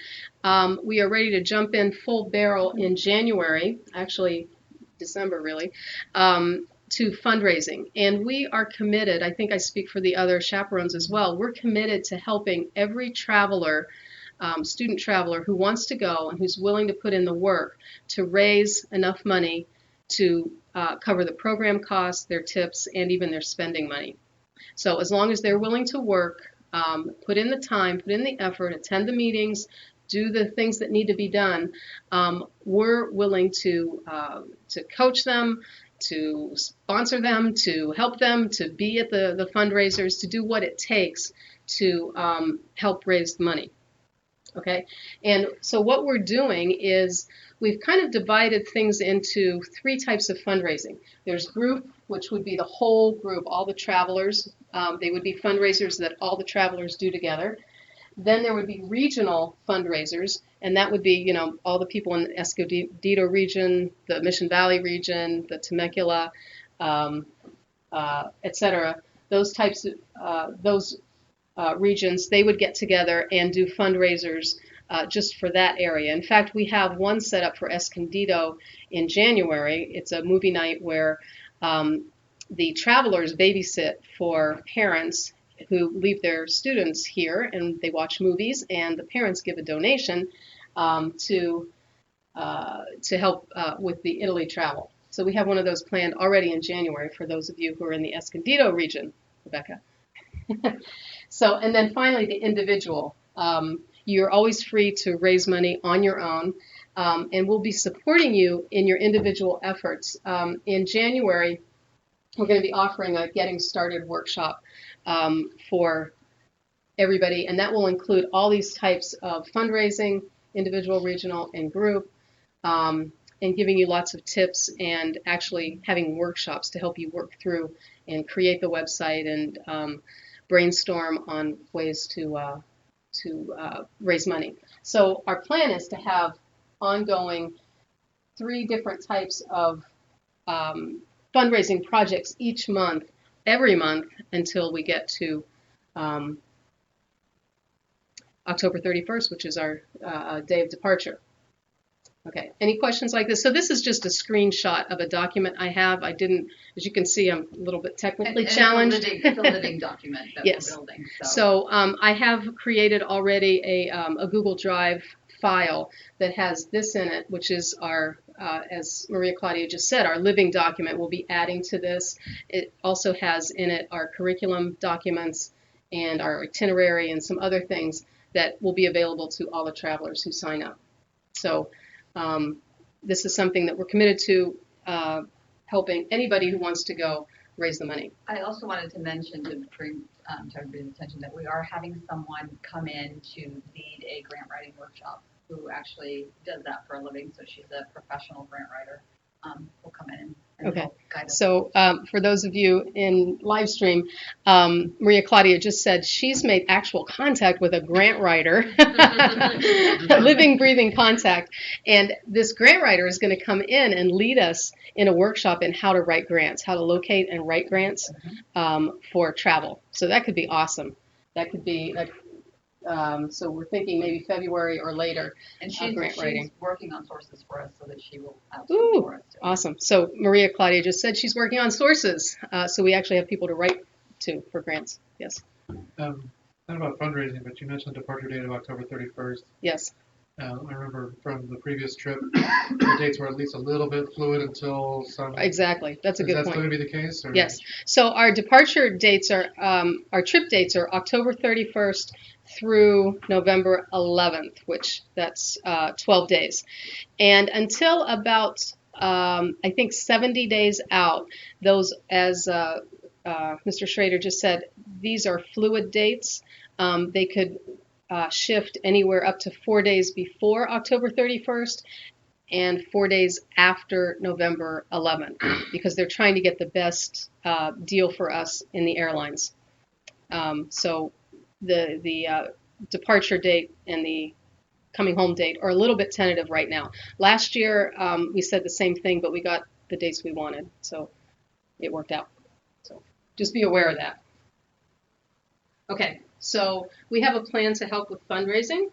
we are ready to jump in full barrel in January, actually December really, to fundraising. And we are committed, I think I speak for the other chaperones as well, we're committed to helping every traveler, student traveler who wants to go and who's willing to put in the work to raise enough money to cover the program costs, their tips, and even their spending money. So as long as they're willing to work, put in the time, put in the effort, attend the meetings, do the things that need to be done, we're willing to coach them, to sponsor them, to help them, to be at the fundraisers, to do what it takes to help raise the money. Okay, and so what we're doing is we've kind of divided things into three types of fundraising. There's group, which would be the whole group, all the travelers. They would be fundraisers that all the travelers do together. Then there would be regional fundraisers, and that would be, all the people in the Escondido region, the Mission Valley region, the Temecula, etc. Those types of regions, they would get together and do fundraisers just for that area. In fact, we have one set up for Escondido in January. It's a movie night where the travelers babysit for parents who leave their students here, and they watch movies, and the parents give a donation to help with the Italy travel. So we have one of those planned already in January for those of you who are in the Escondido region, Rebecca. So, and then finally the individual. You're always free to raise money on your own, and we'll be supporting you in your individual efforts. In January, we're going to be offering a Getting Started workshop for everybody, and that will include all these types of fundraising, individual, regional, and group, and giving you lots of tips and actually having workshops to help you work through and create the website and brainstorm on ways to raise money. So our plan is to have ongoing 3 different types of fundraising projects each month, every month, until we get to October 31st, which is our day of departure. Okay, any questions like this? So this is just a screenshot of a document I have. I didn't, as you can see, I'm a little bit technically challenged. It's a living document that yes. we're building. So I have created already a Google Drive file that has this in it, which is our, as Maria Claudia just said, our living document. We'll be adding to this. It also has in it our curriculum documents and our itinerary and some other things that will be available to all the travelers who sign up. So this is something that we're committed to helping anybody who wants to go raise the money. I also wanted to mention, to bring to everybody's attention, that we are having someone come in to lead a grant writing workshop who actually does that for a living. So she's a professional grant writer. Will come in and okay. help guide us. So for those of you in live stream, Maria Claudia just said she's made actual contact with a grant writer, living, breathing contact. And this grant writer is going to come in and lead us in a workshop in how to write grants, how to locate and write grants for travel. So that could be awesome. That could be, so we're thinking maybe February or later. And she's working on sources for us so that she will have Ooh, for us too. Awesome. So Maria Claudia just said she's working on sources. So we actually have people to write to for grants. Yes. Not about fundraising, but you mentioned the departure date of October 31st. Yes. I remember from the previous trip, the dates were at least a little bit fluid until some. Exactly. That's a good point. Is that going to be the case? Or? Yes. So our departure dates are, our trip dates are October 31st through November 11th, which that's 12 days. And until about, I think 70 days out, those, as Mr. Schrader just said, these are fluid dates. They could shift anywhere up to 4 days before October 31st and 4 days after November 11th, because they're trying to get the best deal for us in the airlines. So the departure date and the coming home date are a little bit tentative right now. Last year we said the same thing, but we got the dates we wanted, so it worked out. So just be aware of that. Okay, so we have a plan to help with fundraising,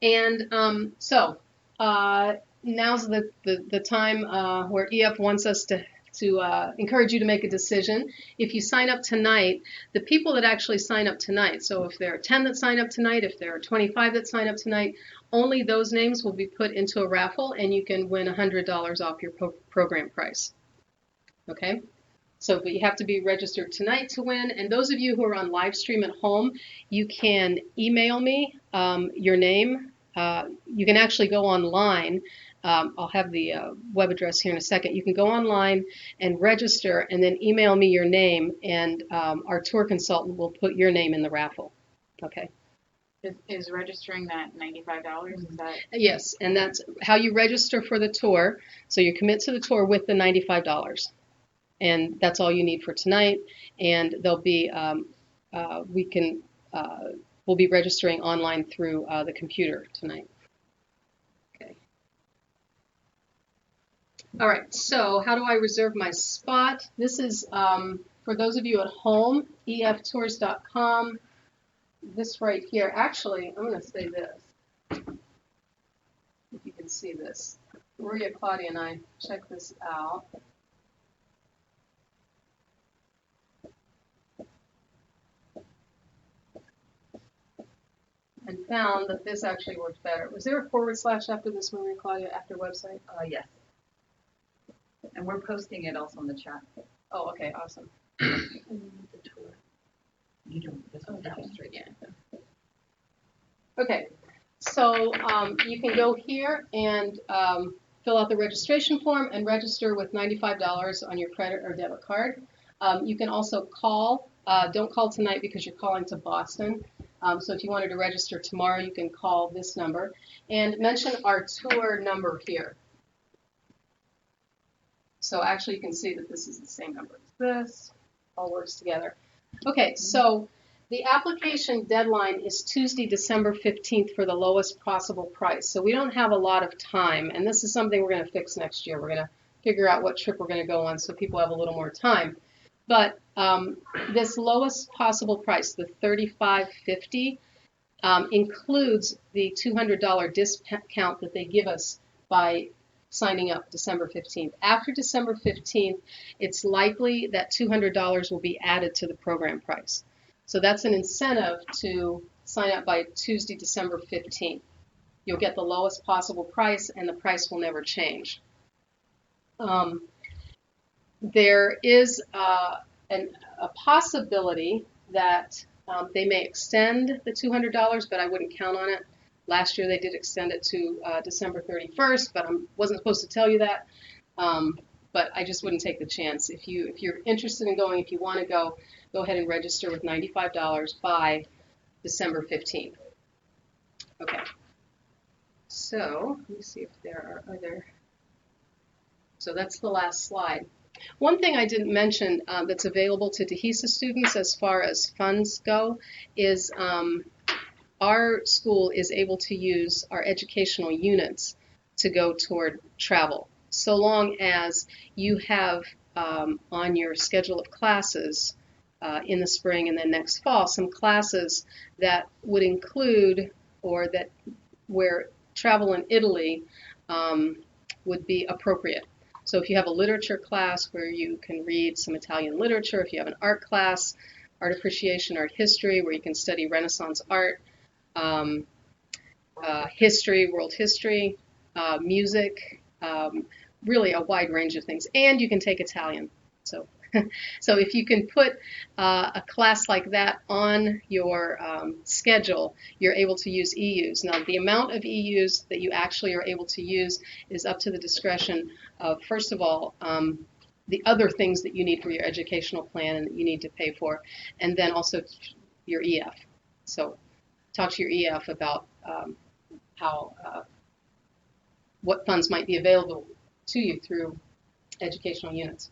and now's the time where EF wants us to encourage you to make a decision. If you sign up tonight, the people that actually sign up tonight, so if there are 10 that sign up tonight, if there are 25 that sign up tonight, only those names will be put into a raffle, and you can win $100 off your program price. Okay? So, but you have to be registered tonight to win. And those of you who are on live stream at home, you can email me your name. You can actually go online. I'll have the web address here in a second. You can go online and register and then email me your name, and our tour consultant will put your name in the raffle. Okay. Is registering that $95? Is that? Yes, and that's how you register for the tour. So you commit to the tour with the $95. And that's all you need for tonight. And there'll be, we'll be registering online through the computer tonight. Okay. All right, so how do I reserve my spot? This is, for those of you at home, eftours.com. this right here, actually, I'm going to say this. If you can see this. Maria, Claudia, and I checked this out. And found that this actually worked better. Was there a / after this, Maria, Claudia, after website? Yes. And we're posting it also in the chat. Oh, okay, awesome. You don't, this one down straight. Yeah. Okay, so you can go here and fill out the registration form and register with $95 on your credit or debit card. You can also call. Don't call tonight because you're calling to Boston. So if you wanted to register tomorrow, you can call this number and mention our tour number here. So actually you can see that this is the same number as this. All works together. Okay, so the application deadline is Tuesday, December 15th for the lowest possible price. So we don't have a lot of time, and this is something we're going to fix next year. We're going to figure out what trip we're going to go on so people have a little more time. But this lowest possible price, the $35.50, includes the $200 discount that they give us by signing up December 15th. After December 15th, it's likely that $200 will be added to the program price. So that's an incentive to sign up by Tuesday, December 15th. You'll get the lowest possible price, and the price will never change. There is a possibility that they may extend the $200, but I wouldn't count on it. Last year they did extend it to December 31st, but I wasn't supposed to tell you that. But I just wouldn't take the chance. If you're interested in going, if you want to go ahead and register with $95 by December 15th. Okay. So let me see if there are other. So that's the last slide. One thing I didn't mention that's available to DeHesa students as far as funds go is our school is able to use our educational units to go toward travel, so long as you have on your schedule of classes in the spring and then next fall some classes that would include or that where travel in Italy would be appropriate. So if you have a literature class where you can read some Italian literature, if you have an art class, art appreciation, art history, where you can study Renaissance art, history, world history, music, really a wide range of things. And you can take Italian. So, so if you can put a class like that on your schedule, you're able to use EUs. Now, the amount of EUs that you actually are able to use is up to the discretion of, first of all, the other things that you need for your educational plan and that you need to pay for, and then also your EF. So talk to your EF about what funds might be available to you through educational units.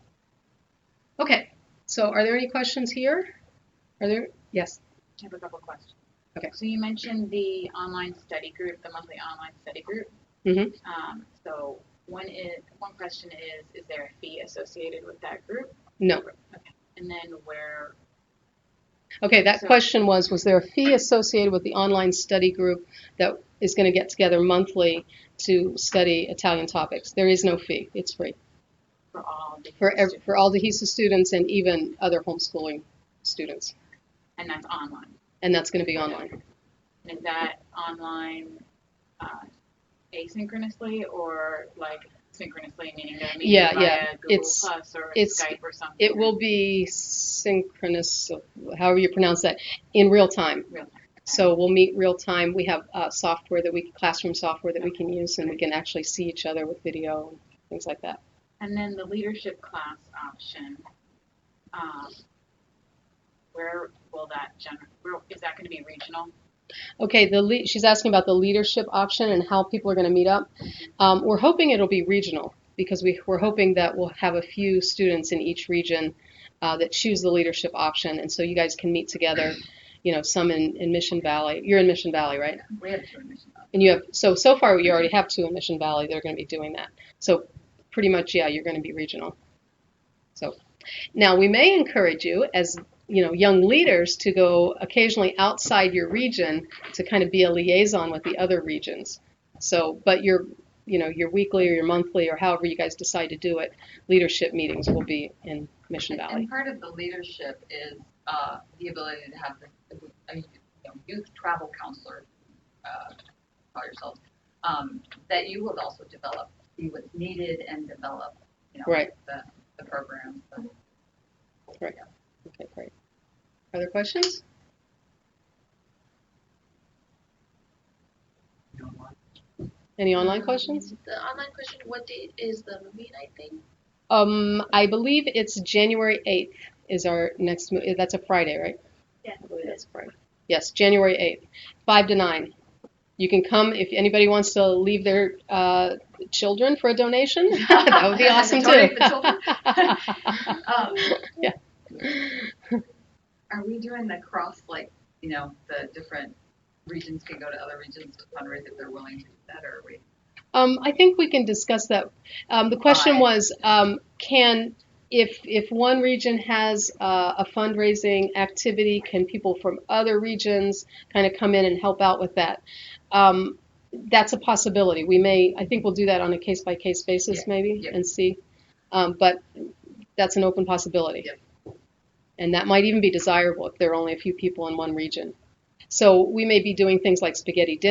Okay, so are there any questions here? Are there? Yes. I have a couple questions. Okay. So you mentioned the online study group, the monthly online study group. Mm-hmm. So one question is there a fee associated with that group? No. Okay. And then where? Okay, that question was there a fee associated with the online study group that is going to get together monthly to study Italian topics? There is no fee. It's free. For all for all DeHesa students and even other homeschooling students. And that's online. And that's going to be online. And is that online asynchronously or like synchronously, meaning they're meeting via Google Plus or Skype or something? It will be synchronous, however you pronounce that, in real time. Real time. So we'll meet real time. We have software classroom software that we can use, and we can actually see each other with video and things like that. And then the leadership class option, where will that is that going to be regional? Okay, she's asking about the leadership option and how people are going to meet up. We're hoping it'll be regional because we're hoping that we'll have a few students in each region that choose the leadership option, and so you guys can meet together. You know, some in Mission Valley. You're in Mission Valley, right? We have 2 in Mission Valley. And you have so far you already have 2 in Mission Valley that are going to be doing that. So pretty much, yeah, you're going to be regional. So now we may encourage you, as young leaders to go occasionally outside your region to kind of be a liaison with the other regions. So, but your weekly or your monthly or however you guys decide to do it, leadership meetings will be in Mission Valley. And part of the leadership is the ability to have the youth travel counselor, call yourselves, that you would also develop, see what's needed and develop, right. the program. So, right. Yeah. Okay, great. Other questions? Any online questions? The online question, what date is the movie night thing? I believe it's January 8th is our next movie. That's a Friday, right? Yeah. I believe that's a Friday. Yes, January 8th, 5 to 9. You can come if anybody wants to leave their children for a donation. That would be awesome too. Yeah. Are we doing the cross, the different regions can go to other regions to fundraise if they're willing to do that, or are we? I think we can discuss that. The question was, if one region has a fundraising activity, can people from other regions kind of come in and help out with that? That's a possibility. I think we'll do that on a case-by-case basis, maybe, and see. But that's an open possibility. Yep. And that might even be desirable if there are only a few people in one region. So we may be doing things like spaghetti dinner.